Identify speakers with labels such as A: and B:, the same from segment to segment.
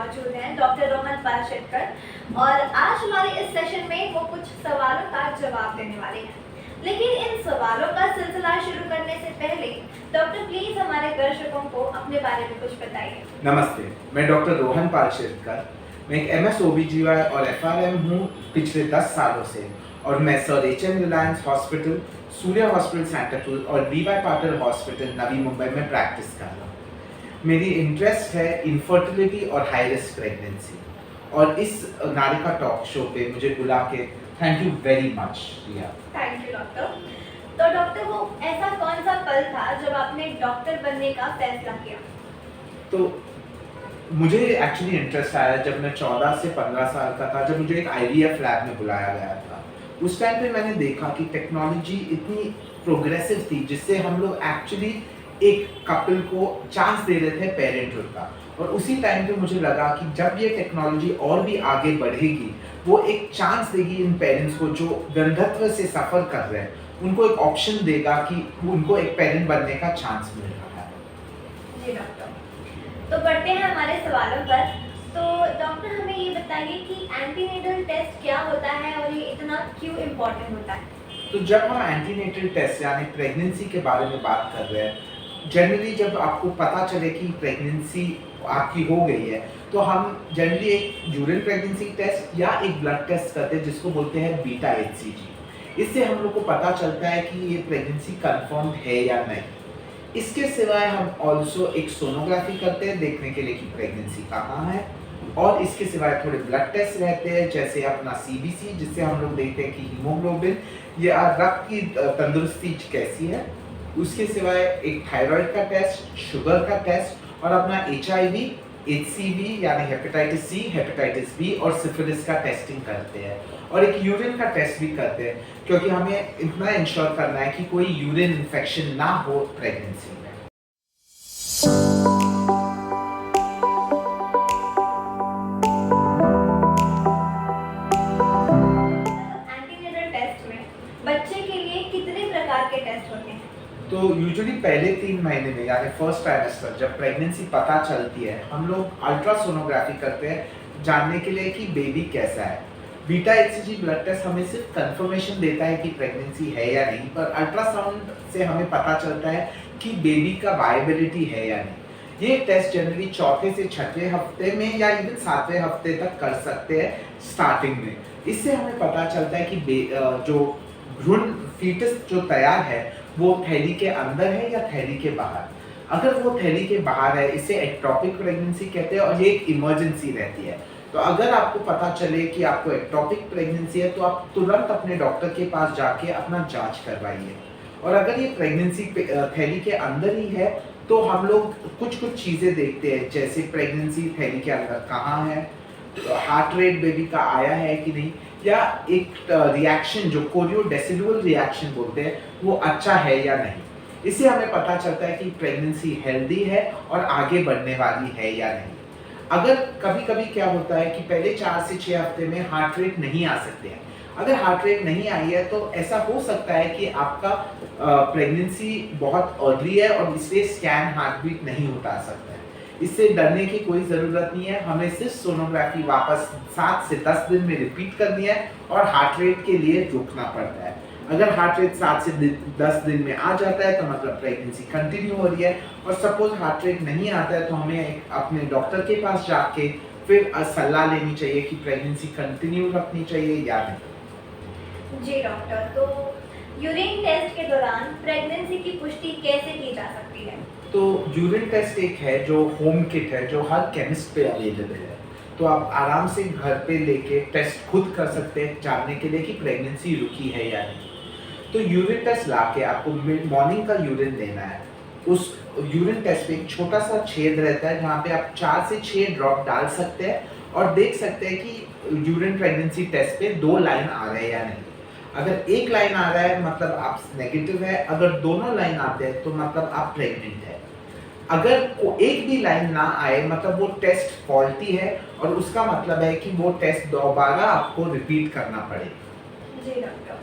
A: मौजूद हैं डॉक्टर रोहन पारशेटकर और आज हमारे इस सेशन में वो कुछ सवालों का जवाब देने वाले हैं। लेकिन इन सवालों का सिलसिला शुरू करने से पहले डॉक्टर प्लीज हमारे दर्शकों को अपने बारे में कुछ बताइए।
B: नमस्ते, मैं डॉक्टर रोहन पारशेटकर। मैं एक MS OBGY और FRM हूँ पिछले 10 सालों से और मैं sir HM Reliance hospital, Surya hospital Santacruz और DY पाटिल हॉस्पिटल नवी मुंबई में प्रैक्टिस कर रहा हूँ। मेरी इंटरेस्ट है इनफर्टिलिटी और हाई रिस्क प्रेगनेंसी और इस नारिका टॉक शो पे मुझे बुला के thank you very much Riya.
A: Thank you doctor. तो डॉक्टर वो ऐसा कौन सा पल था जब आपने डॉक्टर बनने का फैसला किया?
B: तो मुझे एक्चुअली इंटरेस्ट आया जब मैं 14 से 15 साल का था, जब मुझे एक IVF लैब में बुलाया गया था। उस टाइम पे मैंने देखा कि टेक्नोलॉजी इतनी प्रोग्रेसिव थी जिससे हम लोग एक्चुअली एक कपल को चांस दे रहे थे पेरेंटहुड का। और उसी टाइम पे मुझे लगा कि जब ये टेक्नोलॉजी और भी आगे बढ़ेगी, वो एक चांस देगी इन पेरेंट्स को जो वंध्यत्व से सफ़र कर रहे हैं, उनको एक ऑप्शन देगा कि उनको एक पेरेंट बनने का चांस मिल रहा है।
A: जी डॉक्टर, तो बढ़ते हैं हमारे सवालों पर। तो डॉक्टर हमें ये बताइए कि एंटीनेटल टेस्ट क्या होता है और ये इतना क्यों इम्पोर्टेंट होता है?
B: तो जब हम एंटीनेटल टेस्ट यानी प्रेगनेंसी के बारे में बात कर रहे हैं, जनरली जब आपको पता चले कि प्रेगनेंसी आपकी हो गई है, तो हम जनरली एक यूरिन प्रेगनेंसी टेस्ट या एक ब्लड टेस्ट करते हैं जिसको बोलते हैं बीटा HCG। इससे हम लोग को पता चलता है कि ये प्रेगनेंसी कंफर्म है या नहीं। इसके सिवाय हम ऑल्सो एक सोनोग्राफी करते हैं देखने के लिए कि प्रेगनेंसी कहाँ है, और इसके सिवाय थोड़े ब्लड टेस्ट रहते हैं जैसे अपना CBC, जिससे हम लोग देखते हैं कि हीमोग्लोबिन या रक्त की तंदुरुस्ती कैसी है। उसके सिवाय एक थायराइड का टेस्ट, शुगर का टेस्ट और अपना HIV, HCV यानी हेपेटाइटिस C, हेपेटाइटिस B और सिफिलिस का टेस्टिंग करते हैं। और एक यूरिन का टेस्ट भी करते हैं क्योंकि हमें इतना इंश्योर करना है कि कोई यूरिन इन्फेक्शन ना हो प्रेगनेंसी में।
A: एंटीनेटल टेस्ट में बच्चे के लिए कितने प्रकार के टेस्ट होते हैं?
B: तो यूजुअली पहले 3 महीने में यानी फर्स्ट ट्राइमेस्टर जब प्रेगनेंसी पता चलती है, हम लोग अल्ट्रासोनोग्राफी करते हैं जानने के लिए कि बेबी कैसा है। बीटा HCG ब्लड टेस्ट हमें सिर्फ कंफर्मेशन देता है कि प्रेगनेंसी है या नहीं, पर अल्ट्रासाउंड से हमें पता चलता है कि बेबी का वायबिलिटी है या नहीं। ये टेस्ट जनरली चौथे से छठवें हफ्ते में या इवन 7वें हफ्ते तक कर सकते हैं स्टार्टिंग में। इससे हमें पता चलता है कि जो भ्रूण फीटस जो तैयार है वो थैली के अंदर है या थैली के बाहर। अगर वो थैली के बाहर है, इसे एक्टोपिक प्रेगनेंसी कहते हैं और ये एक इमरजेंसी रहती है। तो अगर आपको पता चले कि आपको एक्टोपिक प्रेगनेंसी है तो आप तुरंत अपने डॉक्टर के पास जाके अपना जांच करवाइए। और अगर ये प्रेगनेंसी थैली के अंदर ही है तो हम लोग कुछ चीज़ें देखते हैं जैसे प्रेगनेंसी थैली के अंदर कहाँ है, हार्ट रेट बेबी का आया है कि नहीं, या एक रिएक्शन जो कोरियोडेसिडुअल रिएक्शन बोलते हैं वो अच्छा है या नहीं। इससे हमें पता चलता है कि प्रेगनेंसी हेल्दी है और आगे बढ़ने वाली है या नहीं। अगर कभी क्या होता है कि पहले 4 से 6 हफ्ते में हार्ट रेट नहीं आ सकते हैं। अगर हार्ट रेट नहीं आई है तो ऐसा हो सकता है कि आपका प्रेगनेंसी बहुत अर्ली है और इसलिए स्कैन हार्ट बीट नहीं उठा सकता है। इससे डरने की कोई ज़रूरत नहीं है, हमें सिर्फ सोनोग्राफी वापस 7 से 10 दिन में रिपीट करनी है और हार्ट रेट के लिए रुकना पड़ता है। अगर हार्ट रेट 7 से 10 दिन में आ जाता है तो मतलब प्रेगनेंसी कंटिन्यू हो रही है, और सपोज हार्ट रेट नहीं आता है तो हमें अपने डॉक्टर के पास जाके फिर सलाह लेनी चाहिए कि प्रेगनेंसी कंटिन्यू रखनी चाहिए या नहीं।
A: जी डॉक्टर, तो यूरिन टेस्ट के दौरान प्रेगनेंसी की पुष्टि कैसे की जा सकती है?
B: तो यूरिन टेस्ट एक है जो होम किट है जो हर केमिस्ट पे अवेलेबल है। तो आप आराम से घर पे लेके टेस्ट खुद कर सकते हैं जानने के लिए कि प्रेगनेंसी रुकी है या नहीं। तो यूरिन टेस्ट लाके आपको मॉर्निंग का यूरिन लेना है। उस यूरिन टेस्ट पे एक छोटा सा छेद रहता है जहाँ पे आप 4 से 6 ड्रॉप डाल सकते हैं और देख सकते हैं कि यूरिन प्रेगनेंसी टेस्ट पे 2 लाइन आ रहे हैं या नहीं। अगर एक लाइन आ रहा है मतलब आप नेगेटिव है, अगर दोनों लाइन आते हैं तो मतलब आप प्रेग्नेंट है। अगर एक भी लाइन ना आए मतलब वो टेस्ट फॉल्टी है और उसका मतलब है कि वो टेस्ट दोबारा आपको रिपीट करना पड़ेगा।
A: जी डॉक्टर,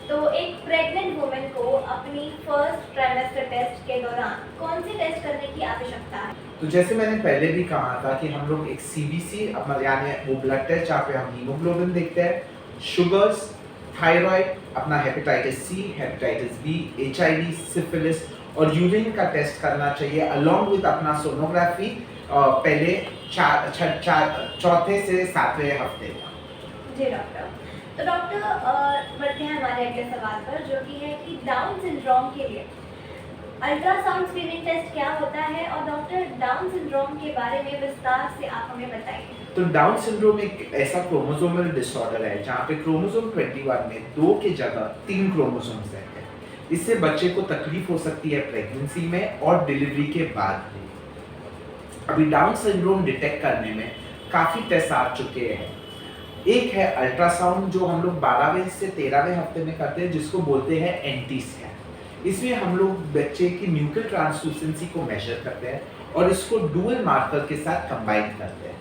A: तो एक प्रेग्नेंट वुमेन को अपनी फर्स्ट ट्राइमेस्टर टेस्ट के दौरान कौन से टेस्ट करने की आवश्यकता है?
B: तो जैसे मैंने पहले भी कहा था कि हम लोग एक सीबीसी अपना यानी वो ब्लड टेस्ट जहाँ पे हम हीमोग्लोबिन देखते हैं, शुगर्स, थायराइड, अपना hepatitis C, hepatitis B, HIV, syphilis और यूरिन का टेस्ट करना चाहिए अलोंग विद अपना सोनोग्राफी पहले चौथे से 7वें हफ्ते का।
A: जी डॉक्टर। तो डॉक्टर बढ़ते हैं हमारे अगले सवाल पर, जो कि है कि डाउन सिंड्रोम के लिए अल्ट्रासाउंड स्क्रीनिंग टेस्ट क्या होता है, और डॉक्टर डाउन सिंड्रोम के बारे में विस्तार से आप हमें बताइए।
B: तो डाउन सिंड्रोम एक ऐसा क्रोमोसोमल डिसऑर्डर है जहाँ पे क्रोमोसोम 21 में 2 की जगह 3 क्रोमोसोम्स रहते हैं। इससे बच्चे को तकलीफ हो सकती है प्रेगनेंसी में और डिलीवरी के बाद भी। अभी डाउन सिंड्रोम डिटेक्ट करने में काफ़ी टेस्ट आ चुके हैं। एक है अल्ट्रासाउंड जो हम लोग 12वें से 13वें हफ्ते में करते हैं, जिसको बोलते हैं एंटी स्कैन। इसमें हम लोग बच्चे की न्यूक्लियर ट्रांसलूसेंसी को मेजर करते हैं और इसको डुअल मार्कर के साथ कंबाइन करते हैं।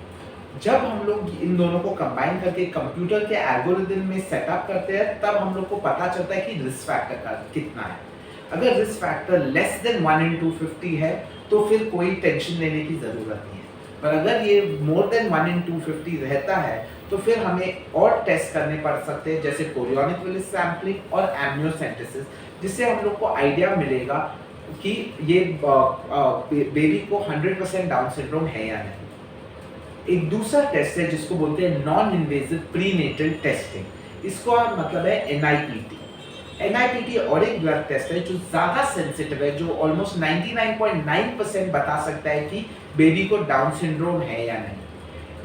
B: जब हम लोग इन दोनों को कंबाइन करके कंप्यूटर के एल्गोरिदम में सेटअप करते हैं, तब हम लोग को पता चलता है कि रिस्क फैक्टर का कितना है। अगर risk factor less than 1 in 250 है तो फिर कोई टेंशन लेने की ज़रूरत नहीं है, पर अगर ये मोर देन 1 in 250 रहता है तो फिर हमें और टेस्ट करने पड़ सकते हैं, जैसे कोरियोनिक विलिस सैम्पलिंग और एम्नियोसेंटेसिस, जिससे हम लोग को आइडिया मिलेगा कि ये बेबी को 100% डाउन सिंड्रोम है या नहीं। एक दूसरा टेस्ट है जिसको बोलते हैं नॉन इन्वेजिव प्रीनेटल टेस्टिंग। इसको मतलब है NIPT। NIPT और एक ब्लड टेस्ट है जो ज़्यादा सेंसिटिव है, जो ऑलमोस्ट 99.9% बता सकता है कि बेबी को डाउन सिंड्रोम है या नहीं।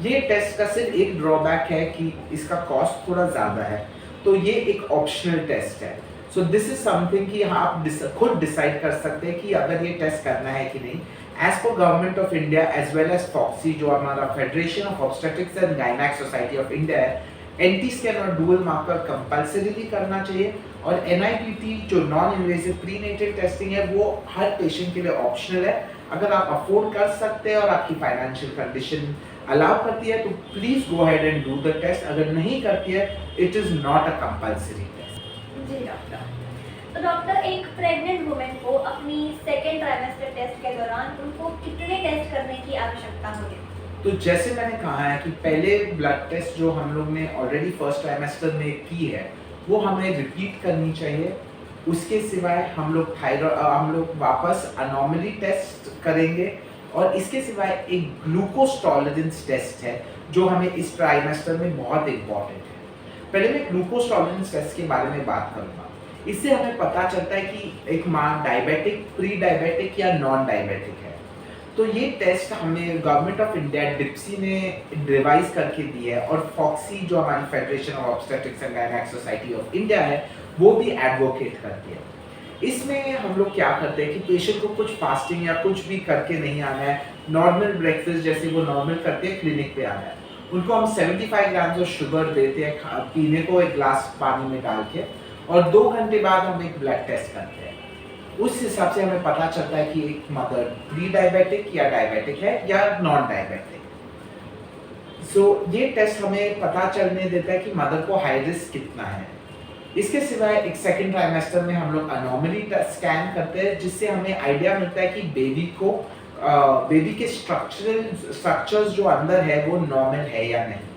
B: ये टेस्ट का सिर्फ एक ड्रॉबैक है कि इसका कॉस्ट थोड़ा ज़्यादा है, तो ये एक ऑप्शनल टेस्ट है। सो दिस इज समथिंग कि आप खुद डिसाइड कर सकते हैं कि अगर ये टेस्ट करना है कि नहीं। एज पर government of India as well as FOGSI, जो हमारा federation of obstetrics and gynaec society of India है, एंटी स्कैन और डुअल मार्कर कंपल्सरीली करना चाहिए। और NIPT जो नॉन इन्वेजिव प्रीनेटल टेस्टिंग है वो हर पेशेंट के लिए ऑप्शनल है। अगर आप अफोर्ड कर सकते हैं और आपकी फाइनेंशियल कंडीशन अलाउ करती है तो please go ahead and do the test. अगर नहीं करती है, it is not a compulsory test.
A: जी डॉक्टर। तो डॉक्टर, एक प्रेग्नेंट वुमेन को अपनी सेकेंड ट्राइमेस्टर टेस्ट के दौरान उनको कितने टेस्ट करने की आवश्यकता होगी?
B: तो जैसे मैंने कहा है कि पहले ब्लड टेस्ट जो हम लोग ने ऑलरेडी फर्स्ट ट्राइमेस्टर में की है वो हमें रिपीट करनी चाहिए। उसके सिवाय हम लोग वापस अनोमली टेस्ट करेंगे, और इसके सिवाय एक ग्लूकोज टॉलरेंस टेस्ट है जो हमें इस ट्राइमेस्टर में बहुत इम्पॉर्टेंट है। पहले मैं ग्लूकोज टॉलरेंस टेस्ट के बारे में बात करूँगा। इससे हमें पता चलता है कि एक माँ डायबिटिक, प्री डायबिटिक या नॉन डायबिटिक है। तो ये टेस्ट हमें गवर्नमेंट ऑफ इंडिया डिप्सी ने रिवाइज करके दी है, और फॉक्सी जो हमारी federation of obstetrics and gynaec society of India है वो भी एडवोकेट करती है। इसमें हम लोग क्या करते हैं कि पेशेंट को कुछ फास्टिंग या कुछ भी करके नहीं आना है, नॉर्मल ब्रेकफास्ट जैसे वो नॉर्मल करते हैं क्लिनिक पे आना है। उनको हम 75 ग्राम्स ऑफ शुगर देते हैं पीने को एक ग्लास पानी में डाल के, और 2 घंटे बाद हम एक ब्लड टेस्ट करते हैं। उस हिसाब से हमें पता चलता है कि एक मदर प्री डायबिटिक या डायबिटिक है या नॉन डायबिटिक। सो ये टेस्ट हमें पता चलने देता है कि मदर को हाई रिस्क कितना है। इसके सिवाय एक सेकेंड ट्राइमेस्टर में हम लोग अनोमली स्कैन करते हैं, जिससे हमें आइडिया मिलता है कि बेबी के स्ट्रक्चर्स जो अंदर है वो नॉर्मल है या नहीं।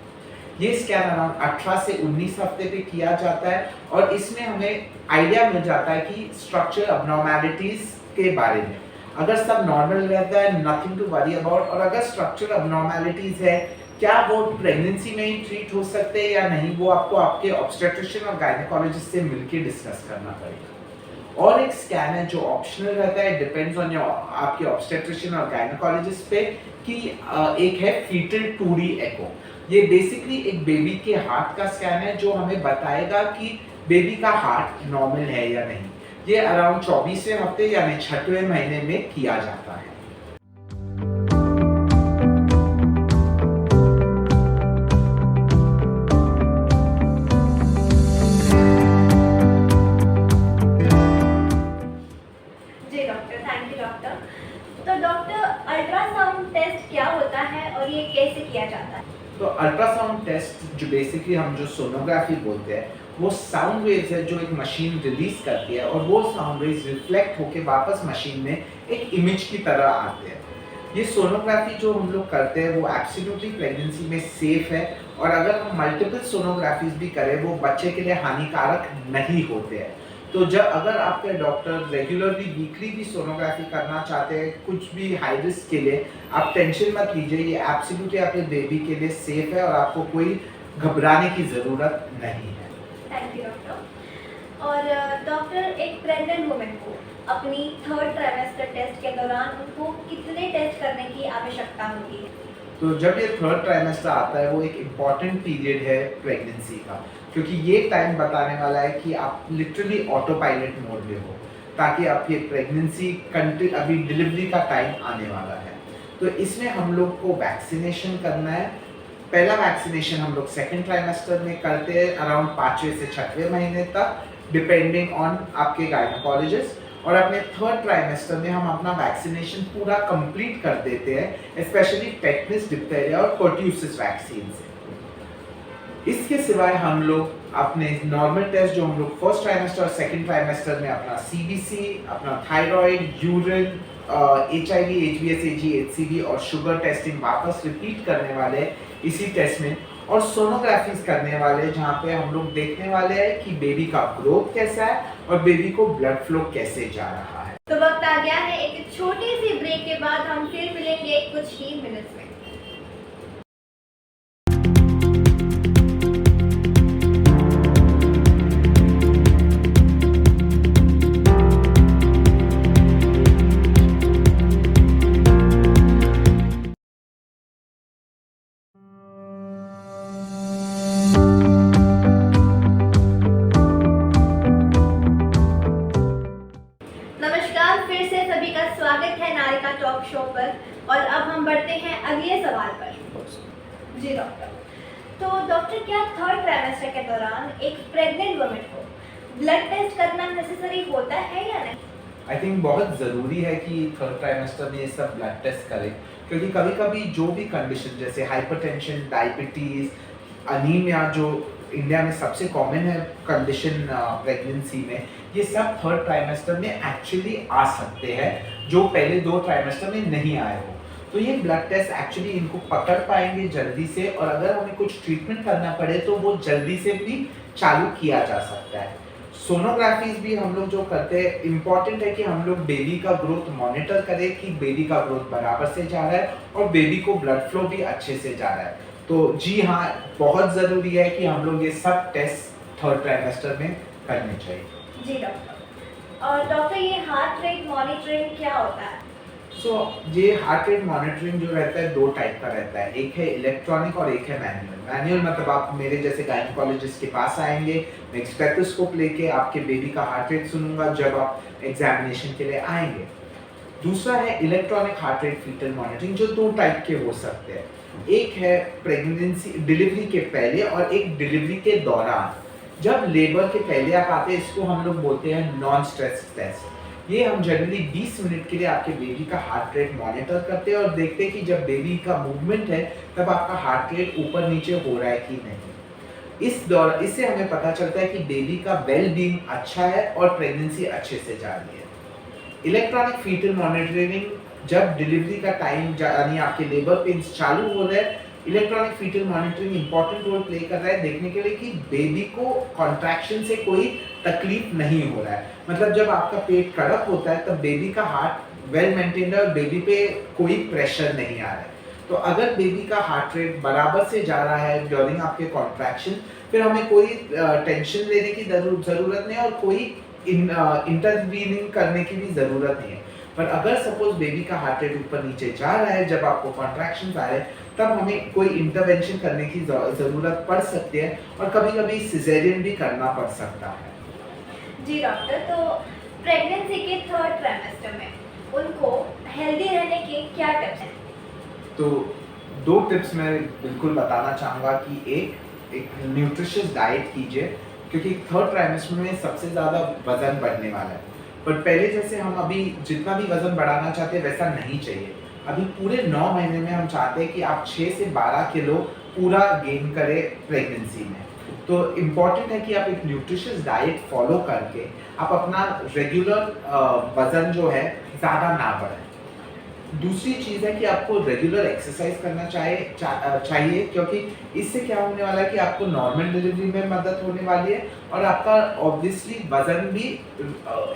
B: ये स्कैन अराउंड 18 से 19 हफ्ते पे किया जाता है, और इसमें हमें आइडिया मिल जाता है कि स्ट्रक्चर अबनॉर्मैलिटीज के बारे में। अगर सब नॉर्मल रहता है, नथिंग टू वरी अबाउट, और अगर स्ट्रक्चर अबनॉर्मैलिटीज है, क्या वो प्रेगनेंसी में ही ट्रीट हो सकते हैं या नहीं, वो आपको आपके ऑब्स्टेट्रिशियन और गायनेकोलॉजिस्ट से मिलकर डिस्कस करना पड़ेगा। और एक स्कैन है जो ऑप्शनल रहता है, डिपेंड्स ऑन आपके ऑब्स्टेट्रिशियन और गायनेकोलॉजिस्ट पे, कि एक है फीटल 2D एको। ये बेसिकली एक बेबी के हार्ट का स्कैन है जो हमें बताएगा कि बेबी का हार्ट नॉर्मल है या नहीं। ये अराउंड 24वें हफ्ते यानी 6वें महीने में किया जाता है।
A: जी डॉक्टर, थैंक यू डॉक्टर। तो डॉक्टर, अल्ट्रासाउंड टेस्ट क्या होता है और ये कैसे किया जाता है?
B: तो अल्ट्रासाउंड टेस्ट जो बेसिकली हम जो सोनोग्राफी बोलते हैं वो साउंड वेव्स है जो एक मशीन रिलीज करती है और वो साउंड वेव्स रिफ्लेक्ट होके वापस मशीन में एक इमेज की तरह आते हैं। ये सोनोग्राफी जो हम लोग करते हैं वो एब्सोल्युटली प्रेगनेंसी में सेफ है, और अगर हम मल्टीपल सोनोग्राफीज भी करें वो बच्चे के लिए हानिकारक नहीं होते हैं। तो जब अगर आपके डॉक्टर रेगुलरली वीकली भी सोनोग्राफी करना चाहते हैं कुछ भी हाई रिस्क के लिए, आप टेंशन मत लीजिए, ये एब्सोल्युटली आपके बेबी के लिए सेफ है और आपको कोई घबराने की ज़रूरत नहीं है।
A: Thank you doctor. और डॉक्टर, एक प्रेग्नेंट वुमेन को अपनी थर्ड ट्राइमेस्टर टेस्ट के दौरान उनको कितने टेस्ट करने की आवश्यकता होती है?
B: तो जब ये थर्ड ट्राइमेस्टर आता है वो एक इम्पॉर्टेंट पीरियड है प्रेगनेंसी का, क्योंकि ये टाइम बताने वाला है कि आप लिटरली ऑटो पायलट मोड में हो, ताकि आपकी प्रेगनेंसी अभी डिलीवरी का टाइम आने वाला है। तो इसमें हम लोग को वैक्सीनेशन करना है। पहला वैक्सीनेशन हम लोग सेकेंड ट्राइमेस्टर में करते हैं अराउंड 5वें से 6वें महीने तक, डिपेंडिंग ऑन आपके गायनोकोलॉजिस्ट, और अपने थर्ड ट्राइमेस्टर में हम अपना वैक्सीनेशन पूरा कंप्लीट कर देते हैं, स्पेशली टेटनस, डिप्थीरिया और पर्ट्यूसिस वैक्सीन से। इसके सिवाय हम लोग अपने नॉर्मल टेस्ट जो हम लोग फर्स्ट ट्राइमेस्टर और सेकंड ट्राइमेस्टर में अपना सीबीसी, अपना thyroid, urine, HIV, HbS, AG, HCV और शुगर टेस्टिंग वापस रिपीट करने वाले हैं इसी टेस्ट में, और सोनोग्राफीज करने वाले जहाँ पे हम लोग देखने वाले हैं कि बेबी का ग्रोथ कैसा है और बेबी को ब्लड फ्लो कैसे जा रहा है।
A: तो वक्त आ गया है एक छोटी सी ब्रेक के बाद हम फिर मिलेंगे कुछ ही मिनट्स में। नमस्कार, फिर से सभी का स्वागत है नारिका टॉक शो पर, और अब हम बढ़ते हैं अगले सवाल पर। जी डॉक्टर, तो डॉक्टर, क्या थर्ड ट्राइमेस्टर के दौरान एक प्रेग्नेंट वुमन को ब्लड टेस्ट करना नेसेसरी होता है या नहीं?
B: आई थिंक बहुत ज़रूरी है कि थर्ड ट्राइमेस्टर में ये सब ब्लड टेस्ट करें, क्योंकि कभी कभी जो भी कंडीशन जैसे हाइपरटेंशन, डायबिटीज़, अनीमिया, जो इंडिया में सबसे कॉमन है कंडीशन प्रेगनेंसी में, ये सब थर्ड ट्राइमेस्टर में एक्चुअली आ सकते हैं जो पहले 2 ट्राइमेस्टर में नहीं आए हो। तो ये ब्लड टेस्ट एक्चुअली इनको पकड़ पाएंगे जल्दी से, और अगर हमें कुछ ट्रीटमेंट करना पड़े तो वो जल्दी से भी चालू किया जा सकता है। सोनोग्राफीज भी हम लोग जो करते हैं, इम्पॉर्टेंट है कि हम लोग बेबी का ग्रोथ मॉनिटर करें कि बेबी का ग्रोथ बराबर से जा रहा है और बेबी को ब्लड फ्लो भी अच्छे से जा रहा है। तो जी हाँ, बहुत ज़रूरी है कि हम लोग ये सब टेस्ट थर्ड ट्राइमेस्टर में करने चाहिए।
A: जी डॉक्टर। और डॉक्टर, ये हार्ट रेट मॉनिटरिंग क्या होता है?
B: ये हार्ट रेट मॉनिटरिंग जो रहता है 2 टाइप का रहता है, एक है इलेक्ट्रॉनिक और एक है मैनुअल। मैनुअल मतलब आप मेरे जैसे गायनोकोलॉजिस्ट के पास आएंगे, मैं एक स्टेथोस्कोप लेके आपके बेबी का हार्ट रेट सुनूंगा जब आप एग्जामिनेशन के लिए आएंगे। दूसरा है electronic heart rate fetal monitoring, जो 2 टाइप के हो सकते हैं। एक है प्रेगनेंसी डिलीवरी के पहले और एक डिलीवरी के दौरान। जब लेबर के पहले आप आते हैं, इसको हम लोग बोलते हैं नॉन स्ट्रेस टेस्ट। ये हम जनरली 20 मिनट के लिए आपके बेबी का हार्ट रेट मॉनिटर करते हैं और देखते हैं कि जब बेबी का मूवमेंट है तब आपका हार्ट रेट ऊपर नीचे हो रहा है कि नहीं। इससे हमें पता चलता है कि बेबी का वेल बीइंग अच्छा है और प्रेगनेंसी अच्छे से जा रही है। इलेक्ट्रॉनिक फीटल मॉनिटरिंग, जब डिलीवरी का टाइम यानी आपके लेबर पेन्स चालू हो रहे हैं, electronic fetal monitoring important role play कर रहा है देखने के लिए कि बेबी को कॉन्ट्रैक्शन से कोई तकलीफ नहीं हो रहा है। मतलब जब आपका पेट कड़क होता है तब बेबी का हार्ट वेल मेंटेन्ड है और बेबी पे कोई प्रेशर नहीं आ रहा है। तो अगर बेबी का हार्ट रेट बराबर से जा रहा है ड्यूरिंग आपके कॉन्ट्रैक्शन, फिर हमें कोई टेंशन लेने की ज़रूरत नहीं और कोई इंटरवीनिंग करने की भी ज़रूरत नहीं है। पर अगर सपोज बेबी का हार्ट रेट ऊपर नीचे जा रहा है जब आपको कॉन्ट्रैक्शंस आ रहे हैं, तब हमें कोई इंटरवेंशन करने की ज़रूरत पड़ सकती है और कभी-कभी सिजेरियन भी करना पड़ सकता है।
A: जी डॉक्टर, तो प्रेगनेंसी के थर्ड ट्राइमेस्टर में उनको हेल्दी रहने के क्या टिप्स हैं?
B: तो 2 टिप्स मैं बिल्कुल बताना चाहूँगा कि एक न्यूट्रिशियस डाइट कीजिए, क्योंकि थर्ड ट्राइमेस्टर में सबसे ज़्यादा वज़न बढ़ने वाला है। पर पहले जैसे हम अभी जितना भी वज़न बढ़ाना चाहते हैं वैसा नहीं चाहिए। अभी पूरे 9 महीने में हम चाहते हैं कि आप 6 से 12 किलो पूरा गेन करें प्रेगनेंसी में। तो इम्पॉर्टेंट है कि आप एक न्यूट्रिशियस डाइट फॉलो करके आप अपना रेगुलर वज़न जो है ज़्यादा ना बढ़ाएं। दूसरी चीज़ है कि आपको रेगुलर एक्सरसाइज करना चाहिए, क्योंकि इससे क्या होने वाला है कि आपको नॉर्मल डिलीवरी में मदद होने वाली है और आपका ऑब्वियसली वज़न भी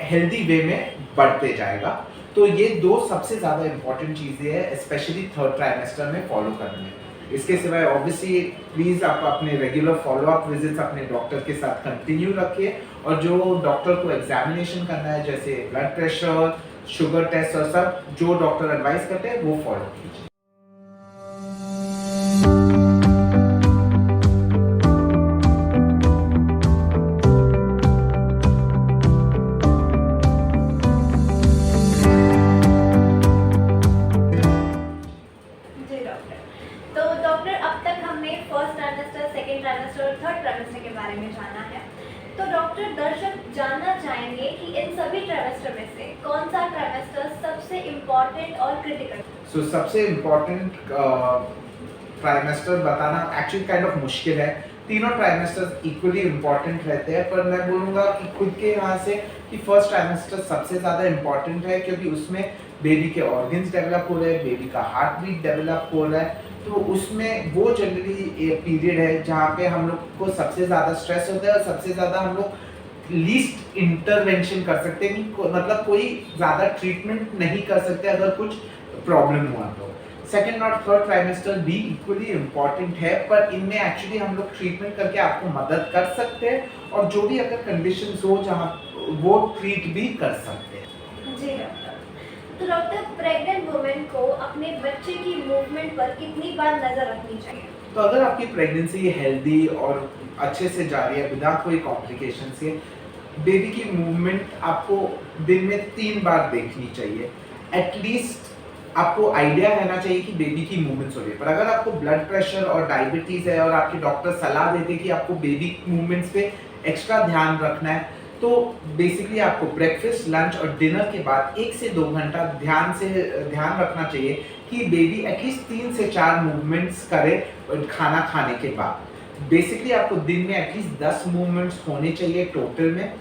B: हेल्दी वे में बढ़ते जाएगा। तो ये 2 सबसे ज़्यादा इम्पोर्टेंट चीज़ें हैं, स्पेशली थर्ड ट्राइमेस्टर में फॉलो करने में। इसके सिवाय ऑब्वियसली प्लीज़ आप अपने रेगुलर फॉलो-अप विजिट्स अपने डॉक्टर के साथ कंटिन्यू रखिए और जो डॉक्टर को एग्जामिनेशन करना है, जैसे ब्लड प्रेशर, शुगर टेस्ट और सब जो डॉक्टर एडवाइस करते हैं वो फॉलो कीजिए।
A: जी डॉक्टर। तो डॉक्टर अब तक हमने फर्स्ट ट्राइमेस्टर, सेकेंड ट्राइमेस्टर और थर्ड ट्राइमेस्टर के बारे में जाना है। तो डॉक्टर, दर्शक जानना चाहेंगे कि इन सभी ट्राइमेस्टर में से कौन सा ट्राइमेस्टर सबसे इम्पोर्टेंट और क्रिटिकल?
B: सो सबसे इम्पोर्टेंट ट्राइमेस्टर बताना एक्चुअली काइंड ऑफ मुश्किल है। तीनों ट्राइमेस्टर्स इक्वली इम्पोर्टेंट रहते हैं, पर मैं बोलूँगा कि खुद के यहाँ से कि फर्स्ट ट्राइमेस्टर सबसे ज़्यादा इम्पोर्टेंट है, क्योंकि उसमें बेबी के ऑर्गन्स डेवलप हो रहे हैं, बेबी का हार्ट बीट डेवलप हो रहा है। तो उसमें वो जनरली पीरियड है जहाँ पे हम लोग को सबसे ज़्यादा स्ट्रेस होता है और सबसे ज़्यादा हम लोग लीस्ट इंटरवेंशन कर सकते हैं कि मतलब कोई ज़्यादा ट्रीटमेंट नहीं कर सकते अगर कुछ प्रॉब्लम हुआ तो। सेकेंड और थर्ड ट्राइमेस्टर भी इक्वली इम्पॉर्टेंट है, पर इनमें एक्चुअली हम लोग ट्रीटमेंट करके आपको मदद कर सकते हैं और जो भी अगर कंडीशंस हो जहाँ वो ट्रीट भी कर सकते हैं।
A: जी डॉक्टर। तो डॉक्टर, प्रेग्नेंट वुमेन को अपने बच्चे की मूवमेंट पर कितनी बार नजर रखनी चाहिए?
B: तो अगर आपकी प्रेगनेंसी हेल्दी और अच्छे से जा रही है बिना कोई कॉम्प्लिकेशन के, बेबी की मूवमेंट आपको दिन में 3 बार देखनी चाहिए। एटलीस्ट आपको आइडिया रहना चाहिए कि बेबी की मूवमेंट्स हो रही है। पर अगर आपको ब्लड प्रेशर और डायबिटीज़ है और आपके डॉक्टर सलाह देते हैं कि आपको बेबी मूवमेंट्स पे एक्स्ट्रा ध्यान रखना है, तो बेसिकली आपको ब्रेकफास्ट, लंच और डिनर के बाद 1 से 2 घंटा ध्यान रखना चाहिए कि बेबी एटलीस्ट 3 से 4 मूवमेंट्स करे खाना खाने के बाद। बेसिकली आपको दिन में एटलीस्ट 10 मूवमेंट्स होने चाहिए टोटल में।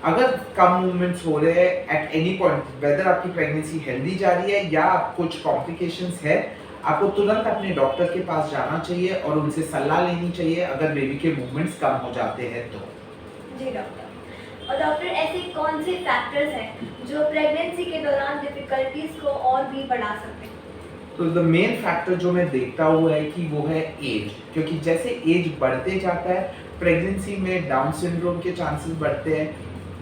B: अगर कम मूवमेंट्स हो रहे हैं एट एनी पॉइंट, वेदर आपकी प्रेगनेंसी हेल्दी जा रही है या कुछ कॉम्प्लिकेशंस है, आपको तुरंत अपने डॉक्टर के पास जाना चाहिए और उनसे सलाह लेनी चाहिए अगर बेबी के मूवमेंट्स कम हो जाते हैं तो।
A: जी डॉक्टर। और डॉक्टर, ऐसे कौन से फैक्टर्स हैं जो प्रेगनेंसी के दौरान डिफिकल्टीज को और भी बढ़ा सकते हैं?
B: तो द मेन फैक्टर जो मैं देखता हुआ है कि वो है एज, क्योंकि जैसे एज बढ़ते जाता है प्रेगनेंसी में डाउन सिंड्रोम के चांसेस बढ़ते हैं,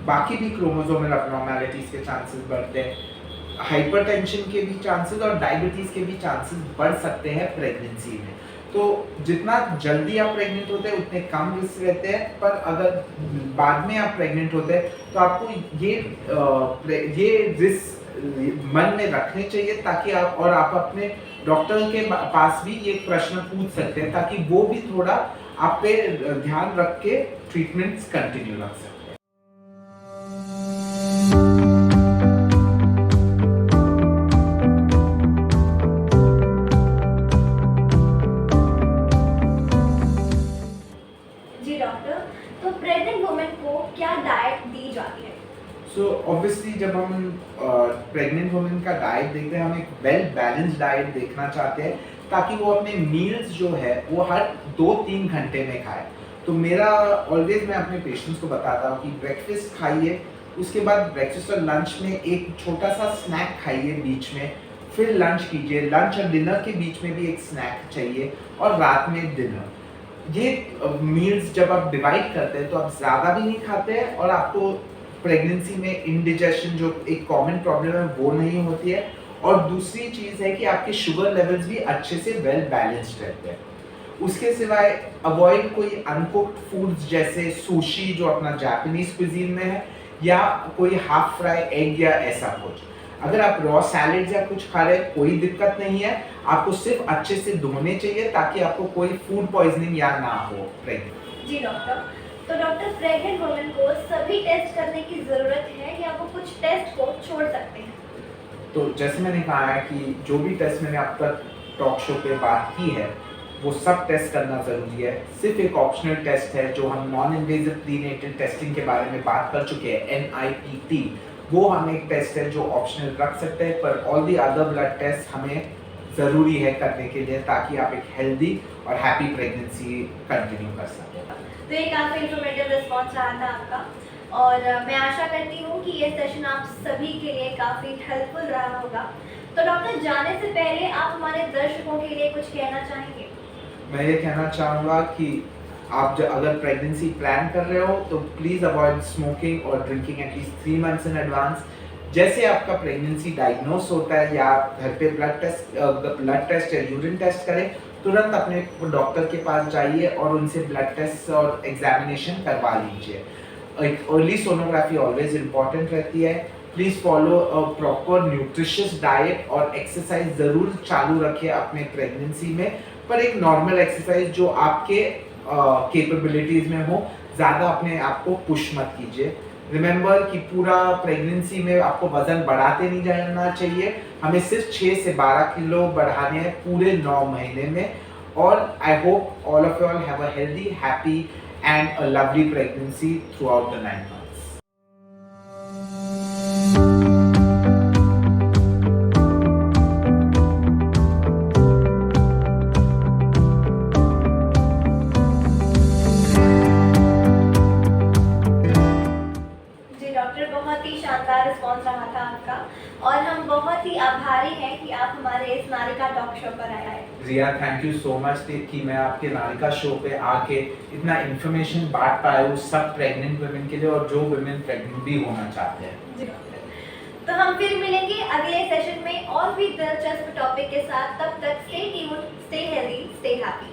B: बाकी भी क्रोमोसोमल अबनॉर्मैलिटीज के चांसेस बढ़ते हैं, हाइपरटेंशन के भी चांसेस और डायबिटीज के भी चांसेस बढ़ सकते हैं प्रेगनेंसी में। तो जितना जल्दी आप प्रेग्नेंट होते हैं उतने कम रिस्क रहते हैं, पर अगर बाद में आप प्रेग्नेंट होते हैं तो आपको ये रिस्क मन में रखने चाहिए ताकि आप अपने डॉक्टर के पास भी ये प्रश्न पूछ सकते हैं ताकि वो भी थोड़ा आप पे ध्यान रख के ट्रीटमेंट्स कंटिन्यू रख सकें।
A: जी डॉक्टर। तो प्रेग्नेंट वुमेन को क्या डाइट दी जाती है?
B: सो ऑब्वियसली जब हम प्रेग्नेंट वुमेन का डाइट देखते हैं, हम एक वेल बैलेंस्ड डाइट देखना चाहते हैं ताकि वो अपने मील्स जो है वो हर 2-3 घंटे में खाए। तो मेरा ऑलवेज मैं अपने पेशेंट्स को बताता हूँ कि ब्रेकफास्ट खाइए, उसके बाद ब्रेकफास्ट और लंच में एक छोटा सा स्नैक खाइए बीच में, फिर लंच कीजिए, लंच और डिनर के बीच में भी एक स्नैक चाहिए और रात में डिनर। ये मील्स जब आप डिवाइड करते हैं तो आप ज़्यादा भी नहीं खाते हैं और आपको प्रेगनेंसी में इंडिजेशन जो एक कॉमन प्रॉब्लम है वो नहीं होती है, और दूसरी चीज़ है कि आपके शुगर लेवल्स भी अच्छे से वेल बैलेंस्ड रहते हैं। उसके सिवाय अवॉइड कोई अनकुक्ड फूड्स जैसे सुशी जो अपना जापानीज क्विजीन में है, या कोई हाफ फ्राई एग या ऐसा कुछ। अगर आप रॉ सैलेड्स या कुछ खा रहे हैं कोई दिक्कत नहीं है, आपको सिर्फ अच्छे से धोने चाहिए ताकि आपको कोई फूड पॉइजनिंग या ना हो प्रेग्नेंट।
A: जी डॉक्टर। तो डॉक्टर, प्रेग्नेंट वुमेन को सभी टेस्ट करने की ज़रूरत है या वो कुछ टेस्ट को छोड़ सकते हैं?
B: तो जैसे मैंने कहा है कि जो भी टेस्ट मैंने अब तक टॉक शो पे बात की है वो सब टेस्ट करना ज़रूरी है। सिर्फ एक ऑप्शनल टेस्ट है जो हम नॉन इन्वेजिव प्रीनेटल टेस्टिंग के बारे में बात कर चुके हैं, NIPT। वो हम एक टेस्ट है जो ऑप्शनल रख सकते हैं, पर all the other blood test हमें ज़रूरी है करने के लिए, ताकि आप एक हेल्दी और हैप्पी प्रेगनेंसी कंटिन्यू कर सकें।
A: तो ये काफ़ी इन्फॉर्मेटिव रिस्पॉन्स रहा था आपका, और मैं आशा करती हूँ कि ये सेशन आप सभी के लिए काफ़ी हेल्पफुल रहा होगा। तो डॉक्टर, जाने से पहले आप हमारे दर्शकों के लिए कुछ कहना चाहेंगे?
B: मैं ये कहना चाहूँगा कि आप अगर प्रेगनेंसी प्लान कर रहे हो तो प्लीज़ अवॉइड स्मोकिंग और drinking at least 3 months in advance. जैसे आपका प्रेगनेंसी डायग्नोस होता है या आप घर पे ब्लड टेस्ट या यूरिन टेस्ट करें, तुरंत अपने डॉक्टर के पास जाइए और उनसे ब्लड टेस्ट और एग्जामिनेशन करवा लीजिए। एक अर्ली सोनोग्राफी ऑलवेज इम्पॉर्टेंट रहती है। Please follow a proper nutritious diet और एक्सरसाइज ज़रूर चालू रखिए अपने प्रेगनेंसी में, पर एक नॉर्मल एक्सरसाइज जो आपके कैपेबिलिटीज़ में हो। ज़्यादा अपने आप को पुश मत कीजिए। रिमेंबर कि पूरा प्रेगनेंसी में आपको वज़न बढ़ाते नहीं जाना चाहिए। हमें सिर्फ 6 से 12 किलो बढ़ाने हैं पूरे 9 महीने में। और I hope all of you all have a healthy, happy and a lovely pregnancy throughout the 9 months.
A: जी डॉक्टर, बहुत ही शानदार रिस्पॉन्स रहा था आपका, और हम बहुत ही आभारी हैं कि आप हमारे इस नारिका टॉक शो पर आए हैं।
B: रिया, थैंक यू सो मच कि मैं आपके नारिका शो पे आके इतना इन्फॉर्मेशन बांट पाया हूँ सब प्रेग्नेंट वुमेन के लिए, और जो वुमेन प्रेग्नेंट भी होना चाहते हैं।
A: जी डॉक्टर, तो हम फिर मिलेंगे अगले सेशन में और भी दिलचस्प टॉपिक के साथ। तब तक stay tuned, stay healthy, stay happy.